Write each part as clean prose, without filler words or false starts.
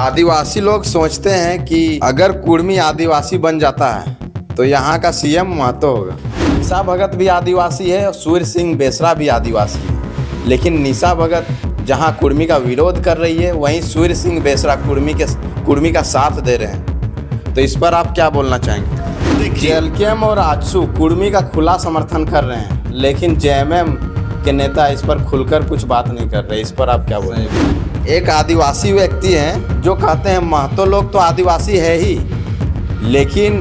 आदिवासी लोग सोचते हैं कि अगर कुर्मी आदिवासी बन जाता है तो यहाँ का सीएम महतो होगा। निशा भगत भी आदिवासी है और सूर्य सिंह बेसरा भी आदिवासी है, लेकिन निशा भगत जहाँ कुर्मी का विरोध कर रही है वहीं सूर्य सिंह बेसरा कुर्मी का साथ दे रहे हैं। तो इस पर आप क्या बोलना चाहेंगे? जेएलकेएम और आजसू कुर्मी का खुला समर्थन कर रहे हैं, लेकिन जेएमएम के नेता इस पर खुलकर कुछ बात नहीं कर रहे। इस पर आप क्या बोलेंगे? एक आदिवासी व्यक्ति हैं जो कहते हैं महतो लोग तो आदिवासी है ही, लेकिन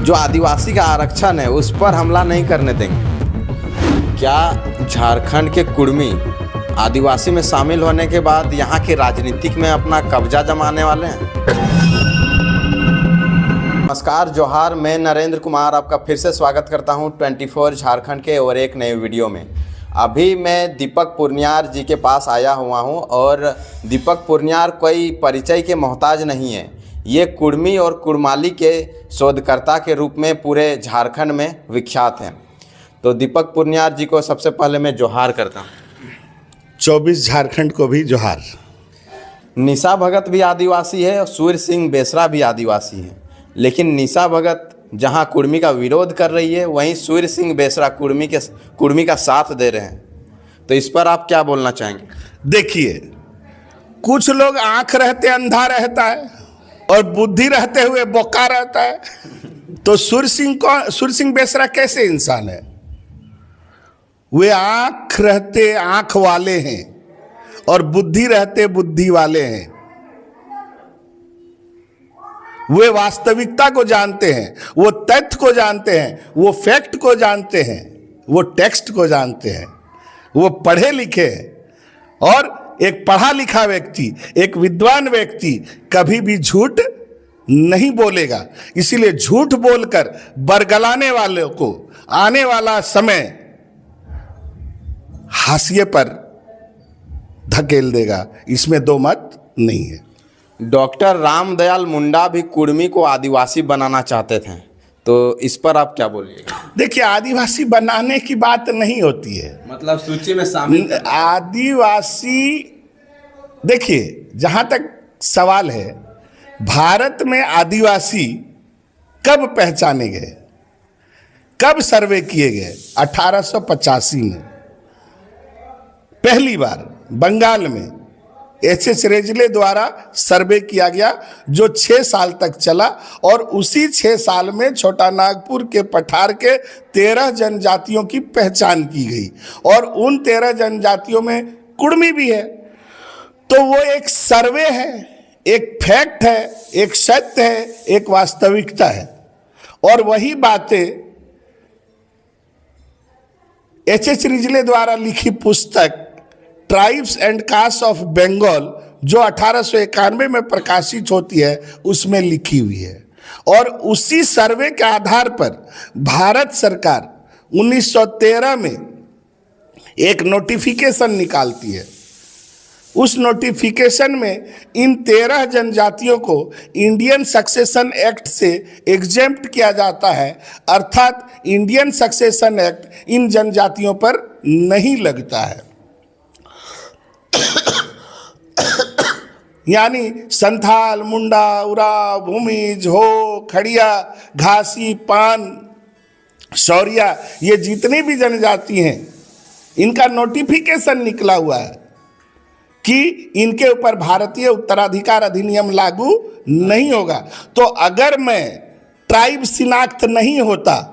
जो आदिवासी का आरक्षण है उस पर हमला नहीं करने देंगे। क्या झारखंड के कुर्मी आदिवासी में शामिल होने के बाद यहाँ के राजनीतिक में अपना कब्जा जमाने वाले हैं? नमस्कार, जोहार। मैं नरेंद्र कुमार आपका फिर से स्वागत करता हूँ 24 झारखंड के और एक नए वीडियो में। अभी मैं दीपक पुर्नियार जी के पास आया हुआ हूँ और दीपक पुर्नियार कोई परिचय के मोहताज नहीं है। ये कुर्मी और कुर्माली के शोधकर्ता के रूप में पूरे झारखंड में विख्यात हैं। तो दीपक पुर्नियार जी को सबसे पहले मैं जोहार करता हूँ। 24 झारखंड को भी जोहार। निशा भगत भी आदिवासी है और सूर्य सिंह बेसरा भी आदिवासी है, लेकिन निशा भगत जहां कुर्मी का विरोध कर रही है वहीं सूर्य सिंह बेसरा कुर्मी का साथ दे रहे हैं। तो इस पर आप क्या बोलना चाहेंगे? देखिए, कुछ लोग आंख रहते अंधा रहता है और बुद्धि रहते हुए बोका रहता है। तो सूर्य सिंह बेसरा कैसे इंसान है? वे आंख रहते आंख वाले हैं और बुद्धि रहते बुद्धि वाले हैं। वे वास्तविकता को जानते हैं, वो तथ्य को जानते हैं, वो फैक्ट को जानते हैं, वो टेक्स्ट को जानते हैं, वो पढ़े लिखे हैं। और एक पढ़ा लिखा व्यक्ति, एक विद्वान व्यक्ति कभी भी झूठ नहीं बोलेगा। इसीलिए झूठ बोलकर बरगलाने वालों को आने वाला समय हाशिए पर धकेल देगा, इसमें दो मत नहीं है। डॉक्टर रामदयाल मुंडा भी कुर्मी को आदिवासी बनाना चाहते थे, तो इस पर आप क्या बोलिएगा? देखिए, आदिवासी बनाने की बात नहीं होती है, मतलब सूची में शामिल आदिवासी। देखिए, जहां तक सवाल है, भारत में आदिवासी कब पहचाने गए, कब सर्वे किए गए? 1885 में पहली बार बंगाल में एच रेजले द्वारा सर्वे किया गया, जो 6 साल तक चला। और उसी 6 साल में छोटा नागपुर के पठार के 13 जनजातियों की पहचान की गई और उन 13 जनजातियों में कुर्मी भी है। तो वो एक सर्वे है, एक फैक्ट है, एक सत्य है, एक वास्तविकता है। और वही बातें एच रिजले द्वारा लिखी पुस्तक tribes and caste of Bengal, जो 1891 में प्रकाशित होती है, उसमें लिखी हुई है। और उसी सर्वे के आधार पर भारत सरकार 1913 में एक नोटिफिकेशन निकालती है। उस नोटिफिकेशन में इन 13 जनजातियों को इंडियन सक्सेशन एक्ट से एग्जेम्प्ट किया जाता है, अर्थात इंडियन सक्सेशन एक्ट इन जनजातियों पर नहीं लगता है। यानी संथाल, मुंडा, उराव, भूमिज, हो, खड़िया, घासी, पान, शौरिया, ये जितनी भी जनजाति हैं, इनका नोटिफिकेशन निकला हुआ है कि इनके ऊपर भारतीय उत्तराधिकार अधिनियम लागू नहीं होगा। तो अगर मैं ट्राइब शिनाख्त नहीं होता,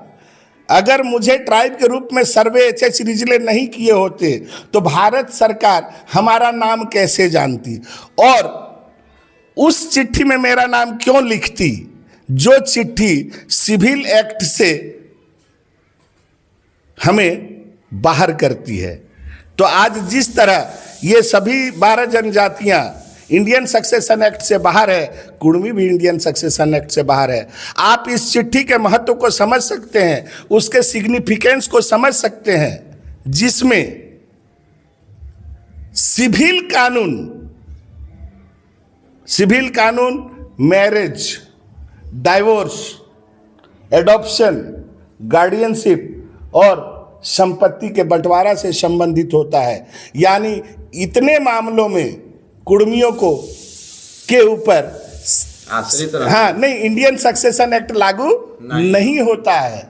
अगर मुझे ट्राइब के रूप में सर्वे एच रिजले नहीं किए होते, तो भारत सरकार हमारा नाम कैसे जानती और उस चिट्ठी में मेरा नाम क्यों लिखती, जो चिट्ठी सिविल एक्ट से हमें बाहर करती है। तो आज जिस तरह ये सभी 12 जनजातियां इंडियन सक्सेशन एक्ट से बाहर है, कुर्मी भी इंडियन सक्सेशन एक्ट से बाहर है। आप इस चिट्ठी के महत्व को समझ सकते हैं, उसके सिग्निफिकेंस को समझ सकते हैं, जिसमें सिविल कानून मैरिज, डाइवोर्स, एडॉप्शन, गार्डियनशिप और संपत्ति के बंटवारा से संबंधित होता है। यानी इतने मामलों में कुर्मियों को के ऊपर आश्रित हाँ नहीं, इंडियन सक्सेशन एक्ट लागू नहीं होता है,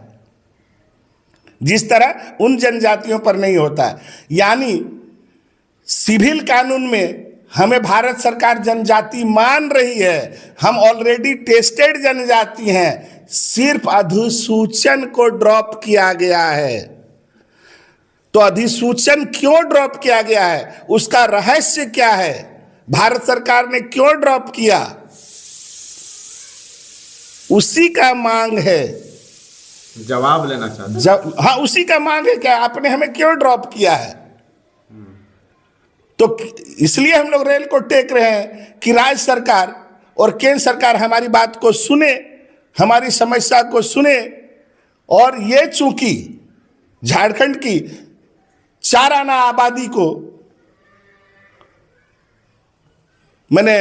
जिस तरह उन जनजातियों पर नहीं होता है। यानी सिविल कानून में हमें भारत सरकार जनजाति मान रही है, हम ऑलरेडी टेस्टेड जनजाति हैं, सिर्फ अधिसूचन को ड्रॉप किया गया है। तो अधिसूचन क्यों ड्रॉप किया गया है, उसका रहस्य क्या है, भारत सरकार ने क्यों ड्रॉप किया, उसी का मांग है, जवाब लेना चाहते हाँ उसी का मांग है, क्या आपने हमें क्यों ड्रॉप किया है। तो इसलिए हम लोग रेल को टेक रहे हैं कि राज्य सरकार और केंद्र सरकार हमारी बात को सुने, हमारी समस्या को सुने। और ये चूंकि झारखंड की 4 आना आबादी को मैंने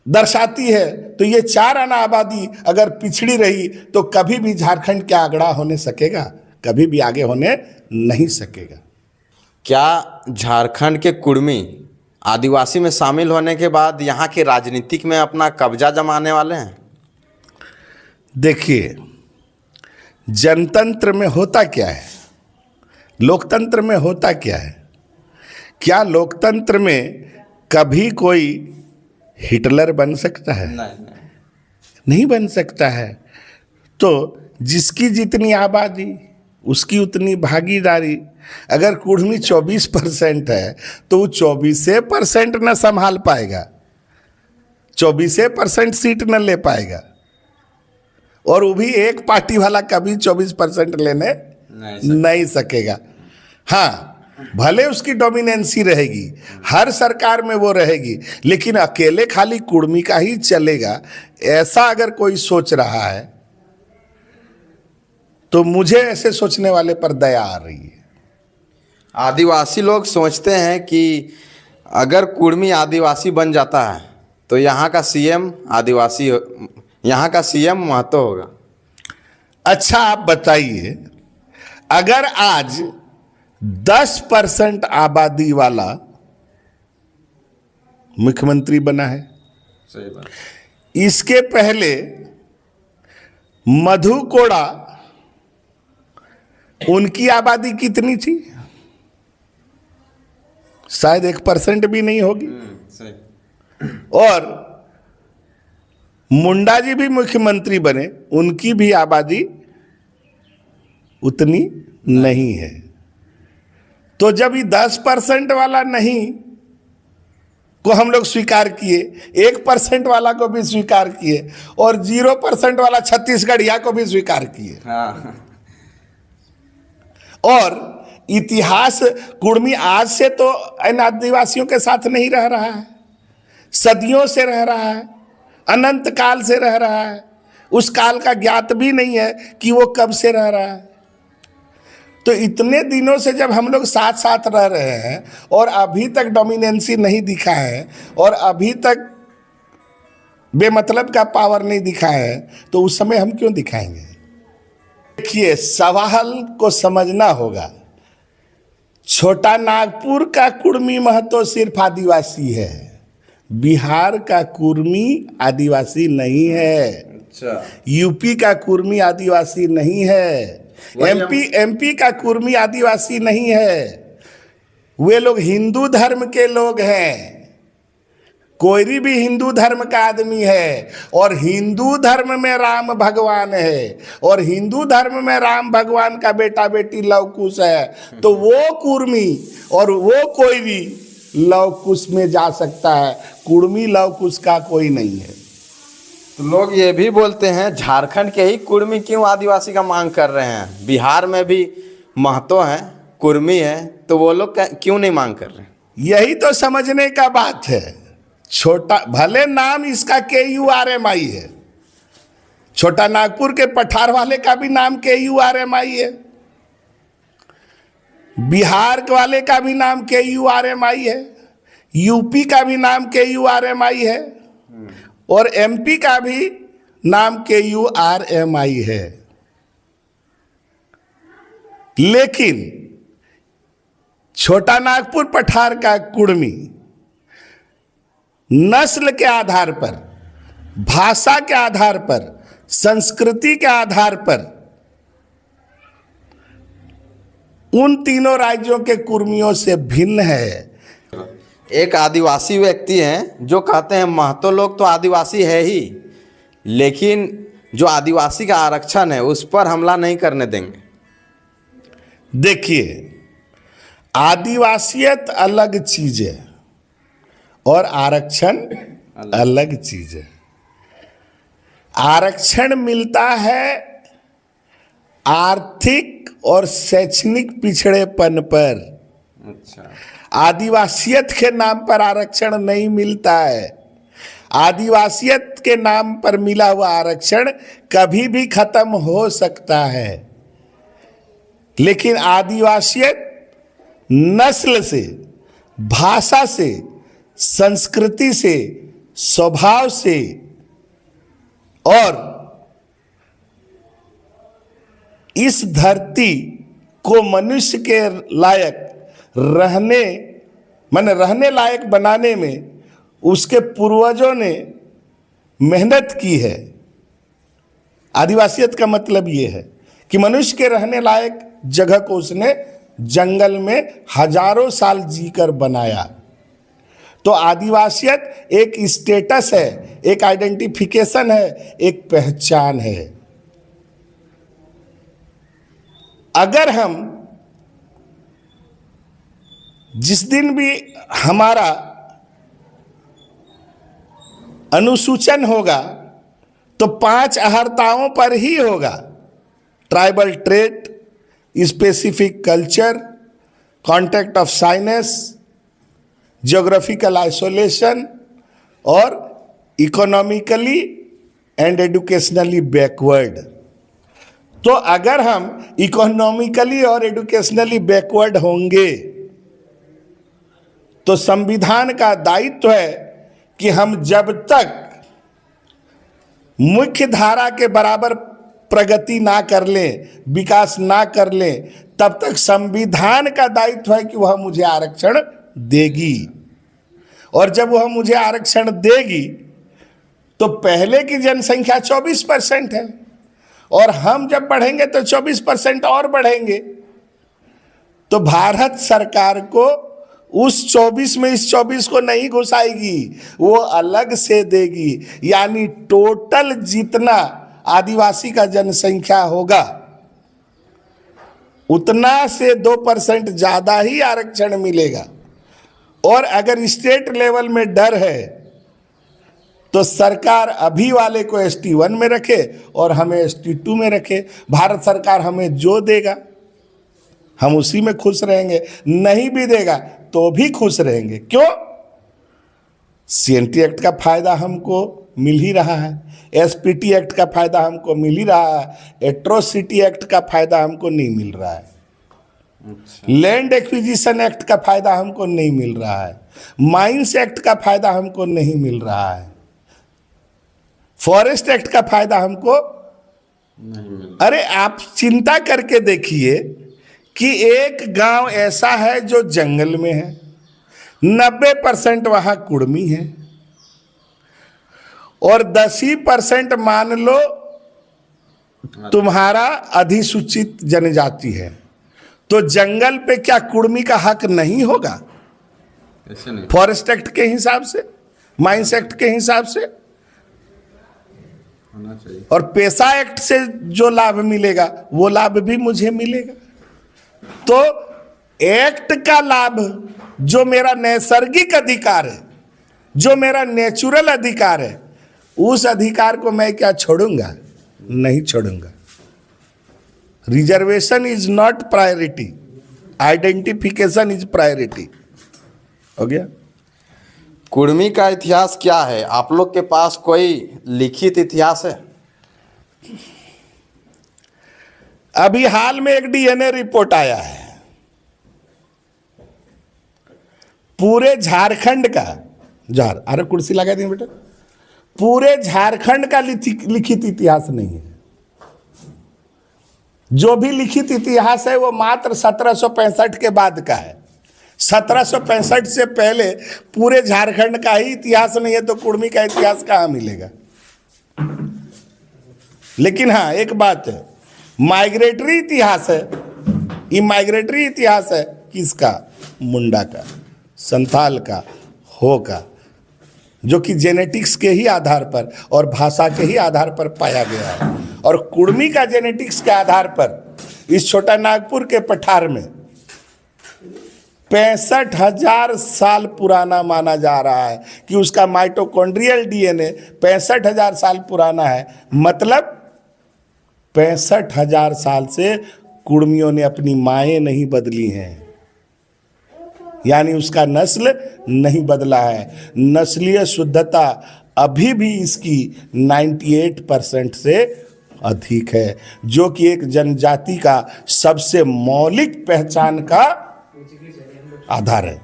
दर्शाती है, तो ये 4 आना आबादी अगर पिछड़ी रही तो कभी भी झारखंड क्या आगड़ा होने सकेगा, कभी भी आगे होने नहीं सकेगा। क्या झारखंड के कुर्मी आदिवासी में शामिल होने के बाद यहाँ के राजनीतिक में अपना कब्जा जमाने वाले हैं? देखिए, जनतंत्र में होता क्या है, लोकतंत्र में होता क्या है, क्या लोकतंत्र में कभी कोई हिटलर बन सकता है? नहीं बन सकता है। तो जिसकी जितनी आबादी उसकी उतनी भागीदारी। अगर कुर्मी 24% है तो वो 24% न संभाल पाएगा, 24% सीट न ले पाएगा, और वो भी एक पार्टी वाला कभी 24% लेने नहीं सकेगा। हाँ, भले उसकी डोमिनेंसी रहेगी, हर सरकार में वो रहेगी, लेकिन अकेले खाली कुर्मी का ही चलेगा, ऐसा अगर कोई सोच रहा है तो मुझे ऐसे सोचने वाले पर दया आ रही है। आदिवासी लोग सोचते हैं कि अगर कुर्मी आदिवासी बन जाता है तो यहाँ का सीएम आदिवासी, यहाँ का सीएम महतो होगा। अच्छा आप बताइए, अगर आज 10% आबादी वाला मुख्यमंत्री बना है, सही बात। इसके पहले मधु कोड़ा, उनकी आबादी कितनी थी? शायद 1% भी नहीं होगी। सही। और मुंडा जी भी मुख्यमंत्री बने, उनकी भी आबादी उतनी नहीं है। तो जब ये 10% वाला नहीं को हम लोग स्वीकार किए, 1% वाला को भी स्वीकार किए, और 0% वाला छत्तीसगढ़िया को भी स्वीकार किए। हाँ। और इतिहास, कुर्मी आज से तो इन आदिवासियों के साथ नहीं रह रहा है, सदियों से रह रहा है, अनंत काल से रह रहा है। उस काल का ज्ञात भी नहीं है कि वो कब से रह रहा है। तो इतने दिनों से जब हम लोग साथ साथ रह रहे हैं और अभी तक डोमिनेंसी नहीं दिखा है और अभी तक बेमतलब का पावर नहीं दिखा है, तो उस समय हम क्यों दिखाएंगे? देखिए, सवाल को समझना होगा। छोटा नागपुर का कुर्मी महतो सिर्फ आदिवासी है, बिहार का कुर्मी आदिवासी नहीं है। अच्छा। यूपी का कुर्मी आदिवासी नहीं है, एमपी का कुर्मी आदिवासी नहीं है। वे लोग हिंदू धर्म के लोग हैं। कोई भी हिंदू धर्म का आदमी है, और हिंदू धर्म में राम भगवान है, और हिंदू धर्म में राम भगवान का बेटा बेटी लव कुश है, तो वो कुर्मी और वो कोई भी लव कुश में जा सकता है। कुर्मी लव कुश का कोई नहीं है। तो लोग ये भी बोलते हैं झारखंड के ही कुर्मी क्यों आदिवासी का मांग कर रहे हैं, बिहार में भी महतो हैं, कुर्मी है, तो वो लोग क्यों नहीं मांग कर रहे हैं? यही तो समझने का बात है। छोटा, भले नाम इसका KURMI है, छोटा नागपुर के पठार वाले का भी नाम KURMI है, बिहार वाले का भी नाम KURMI है, यूपी का भी नाम KURMI है, और MP का भी नाम KURMI है। लेकिन छोटा नागपुर पठार का कुर्मी नस्ल के आधार पर, भाषा के आधार पर, संस्कृति के आधार पर उन तीनों राज्यों के कुर्मियों से भिन्न है। एक आदिवासी व्यक्ति हैं जो कहते हैं महतो लोग तो आदिवासी है ही, लेकिन जो आदिवासी का आरक्षण है उस पर हमला नहीं करने देंगे। देखिए, आदिवासियत अलग चीज है और आरक्षण अलग चीज है। आरक्षण मिलता है आर्थिक और शैक्षणिक पिछड़ेपन पर। अच्छा। आदिवासियत के नाम पर आरक्षण नहीं मिलता है। आदिवासियत के नाम पर मिला हुआ आरक्षण कभी भी खत्म हो सकता है, लेकिन आदिवासियत नस्ल से, भाषा से, संस्कृति से, स्वभाव से और इस धरती को मनुष्य के लायक रहने लायक बनाने में उसके पूर्वजों ने मेहनत की है। आदिवासियत का मतलब यह है कि मनुष्य के रहने लायक जगह को उसने जंगल में हजारों साल जीकर बनाया। तो आदिवासियत एक स्टेटस है, एक आइडेंटिफिकेशन है, एक पहचान है। अगर हम जिस दिन भी हमारा अनुसूचन होगा तो 5 अहर्ताओं पर ही होगा: tribal trait, specific culture, contact of shyness, geographical isolation और इकोनॉमिकली एंड एडुकेशनली बैकवर्ड। तो अगर हम इकोनॉमिकली और एडुकेशनली बैकवर्ड होंगे तो संविधान का दायित्व है कि हम जब तक मुख्य धारा के बराबर प्रगति ना कर लें, विकास ना कर लें, तब तक संविधान का दायित्व है कि वह मुझे आरक्षण देगी। और जब वह मुझे आरक्षण देगी तो पहले की जनसंख्या 24% है और हम जब बढ़ेंगे तो 24% और बढ़ेंगे। तो भारत सरकार को उस 24 में इस 24 को नहीं घुसाएगी, वो अलग से देगी। यानी टोटल जितना आदिवासी का जनसंख्या होगा उतना से 2% ज्यादा ही आरक्षण मिलेगा। और अगर स्टेट लेवल में डर है तो सरकार अभी वाले को ST1 में रखे और हमें ST2 में रखे। भारत सरकार हमें जो देगा हम उसी में खुश रहेंगे, नहीं भी देगा तो भी खुश रहेंगे। क्यों? CNT एक्ट का फायदा हमको मिल ही रहा है, SPT एक्ट का फायदा हमको मिल ही रहा है, एट्रोसिटी एक्ट का फायदा हमको नहीं मिल रहा है, लैंड एक्विजिशन एक्ट का फायदा हमको नहीं मिल रहा है, माइंस एक्ट का फायदा हमको नहीं मिल रहा है, फॉरेस्ट एक्ट का फायदा हमको नहीं मिल रहा। अरे आप चिंता करके देखिए कि एक गांव ऐसा है जो जंगल में है, 90% वहां कुड़मी है और 10% मान लो तुम्हारा अधिसूचित जनजाति है। तो जंगल पे क्या कुड़मी का हक नहीं होगा? ऐसे नहीं। फॉरेस्ट एक्ट के हिसाब से, माइंस एक्ट के हिसाब से होना चाहिए। और पेशा एक्ट से जो लाभ मिलेगा वो लाभ भी मुझे मिलेगा। तो एक्ट का लाभ जो मेरा नैसर्गिक अधिकार है, जो मेरा नेचुरल अधिकार है, उस अधिकार को मैं क्या छोड़ूंगा? नहीं छोड़ूंगा। Reservation is not priority, identification is priority. हो गया? कुर्मी का इतिहास क्या है? आप लोग के पास कोई लिखित इतिहास है? अभी हाल में एक DNA रिपोर्ट आया है, पूरे झारखंड का, अरे कुर्सी लगा दी बेटा, पूरे झारखंड का लिखित इतिहास नहीं है। जो भी लिखित इतिहास है वो मात्र 1765 के बाद का है। 1765 से पहले पूरे झारखंड का ही इतिहास नहीं है तो कुर्मी का इतिहास कहाँ मिलेगा। लेकिन हाँ, एक बात है, माइग्रेटरी इतिहास है। ये माइग्रेटरी इतिहास है किसका? मुंडा का, संथाल का, हो का, जो कि जेनेटिक्स के ही आधार पर और भाषा के ही आधार पर पाया गया है। और कुर्मी का जेनेटिक्स के आधार पर इस छोटा नागपुर के पठार में 65,000 साल पुराना माना जा रहा है कि उसका माइटोकॉन्ड्रियल डीएनए 65,000 साल पुराना है। मतलब 65,000 साल से कुर्मियों ने अपनी माएँ नहीं बदली हैं, यानी उसका नस्ल नहीं बदला है। नस्लीय शुद्धता अभी भी इसकी 98% से अधिक है, जो कि एक जनजाति का सबसे मौलिक पहचान का आधार है।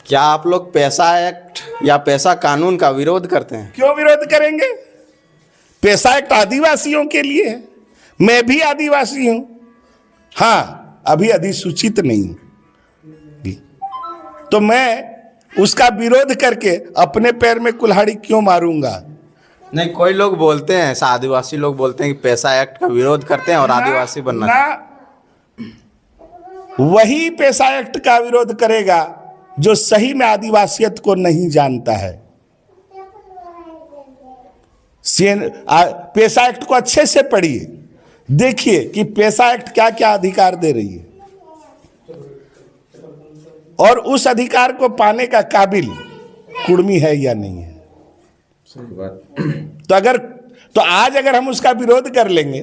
क्या आप लोग पेशा एक्ट या पेशा कानून का विरोध करते हैं? क्यों विरोध करेंगे? पेशा एक्ट आदिवासियों के लिए है, मैं भी आदिवासी हूं। हाँ, अभी अधिसूचित नहीं, तो मैं उसका विरोध करके अपने पैर में कुल्हाड़ी क्यों मारूंगा? नहीं, कोई लोग बोलते हैं, ऐसा आदिवासी लोग बोलते हैं कि पेशा एक्ट का विरोध करते हैं और आदिवासी बनना वही पेशा एक्ट का विरोध करेगा जो सही में आदिवासियत को नहीं जानता है। पेशा एक्ट को अच्छे से पढ़िए, देखिए कि पेशा एक्ट क्या क्या अधिकार दे रही है और उस अधिकार को पाने का काबिल कुर्मी है या नहीं है। तो आज अगर हम उसका विरोध कर लेंगे,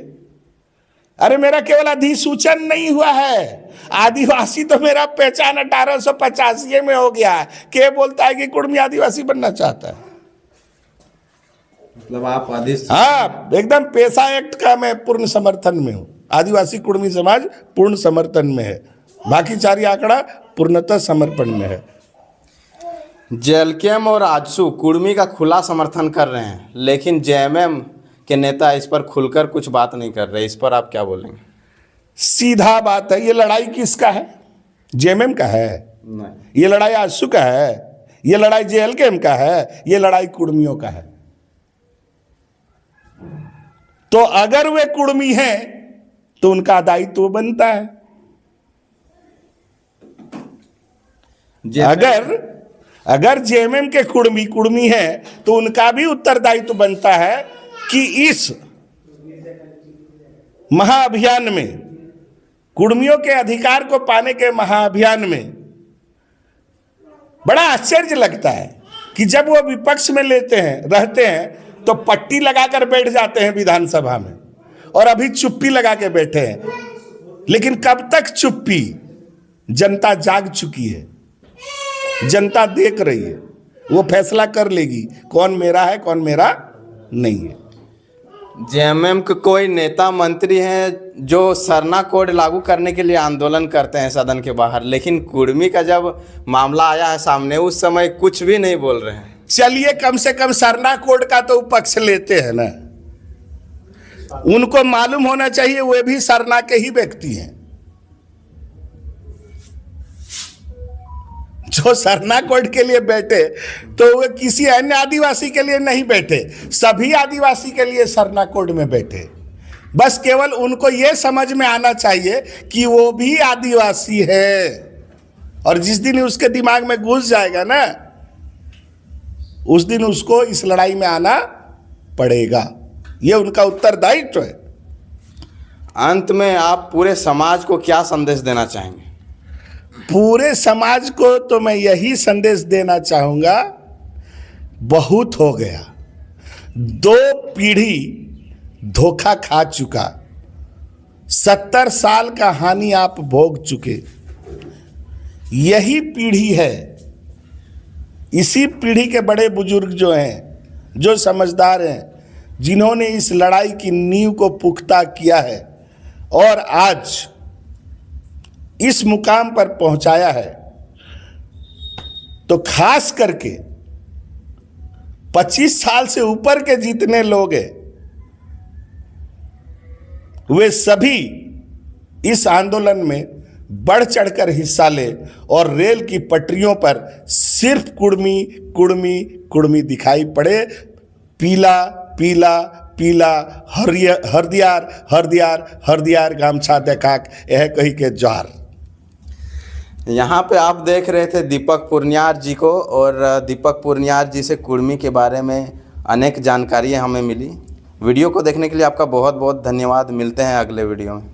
अरे मेरा केवल अधिसूचन नहीं हुआ है, आदिवासी तो मेरा पहचान 1885 में हो गया है, के बोलता है कि कुर्मी आदिवासी बनना चाहता है। मतलब आप हाँ, एकदम पेशा एक्ट का मैं पूर्ण समर्थन में हूं। आदिवासी कुर्मी समाज पूर्ण समर्थन में है, बाकी चार आंकड़ा पूर्णतः समर्पण में है। जेएलकेएम और आजसू कुर्मी का खुला समर्थन कर रहे हैं, लेकिन जेएमएम के नेता इस पर खुलकर कुछ बात नहीं कर रहे। इस पर आप क्या बोलेंगे? सीधा बात है, ये लड़ाई किसका है? जेएमएम का है नहीं। ये लड़ाई आजसू का है, ये लड़ाई जेएलकेएम का है, ये लड़ाई कुर्मियों का है। तो अगर वे कुर्मी हैं तो उनका दायित्व बनता है। अगर जेएमएम के कुर्मी है तो उनका भी उत्तरदायित्व बनता है कि इस महाअभियान में, कुर्मियों के अधिकार को पाने के महाअभियान में, बड़ा आश्चर्य लगता है कि जब वो विपक्ष में रहते हैं तो पट्टी लगाकर बैठ जाते हैं विधानसभा में, और अभी चुप्पी लगा के बैठे हैं। लेकिन कब तक चुप्पी? जनता जाग चुकी है, जनता देख रही है, वो फैसला कर लेगी कौन मेरा है कौन मेरा नहीं है। जेएमएम के कोई नेता मंत्री हैं जो सरना कोड लागू करने के लिए आंदोलन करते हैं सदन के बाहर, लेकिन कुर्मी का जब मामला आया है सामने उस समय कुछ भी नहीं बोल रहे हैं। चलिए, कम से कम सरना कोड का तो पक्ष लेते हैं ना, उनको मालूम होना चाहिए वे भी सरना के ही व्यक्ति हैं। जो सरना कोड के लिए बैठे तो वे किसी अन्य आदिवासी के लिए नहीं बैठे, सभी आदिवासी के लिए सरना कोड में बैठे। बस केवल उनको यह समझ में आना चाहिए कि वो भी आदिवासी है, और जिस दिन उसके दिमाग में घुस जाएगा ना, उस दिन उसको इस लड़ाई में आना पड़ेगा। यह उनका उत्तरदायित्व है। अंत में आप पूरे समाज को क्या संदेश देना चाहेंगे? पूरे समाज को तो मैं यही संदेश देना चाहूंगा, बहुत हो गया, 2 पीढ़ी धोखा खा चुका, 70 साल का हानि आप भोग चुके। यही पीढ़ी है, इसी पीढ़ी के बड़े बुजुर्ग जो हैं, जो समझदार हैं, जिन्होंने इस लड़ाई की नींव को पुख्ता किया है और आज इस मुकाम पर पहुंचाया है। तो खास करके 25 साल से ऊपर के जितने लोग हैं, वे सभी इस आंदोलन में बढ़ चढ़कर हिस्सा ले और रेल की पटरियों पर सिर्फ कुर्मी कुर्मी कुर्मी दिखाई पड़े। पीला पीला पीला हरदियार हरदियार हरदियार गामछा देखाक यह कही के जार। यहाँ पे आप देख रहे थे दीपक पुनियार जी को, और दीपक पुनियार जी से कुर्मी के बारे में अनेक जानकारियाँ हमें मिली। वीडियो को देखने के लिए आपका बहुत बहुत धन्यवाद। मिलते हैं अगले वीडियो में।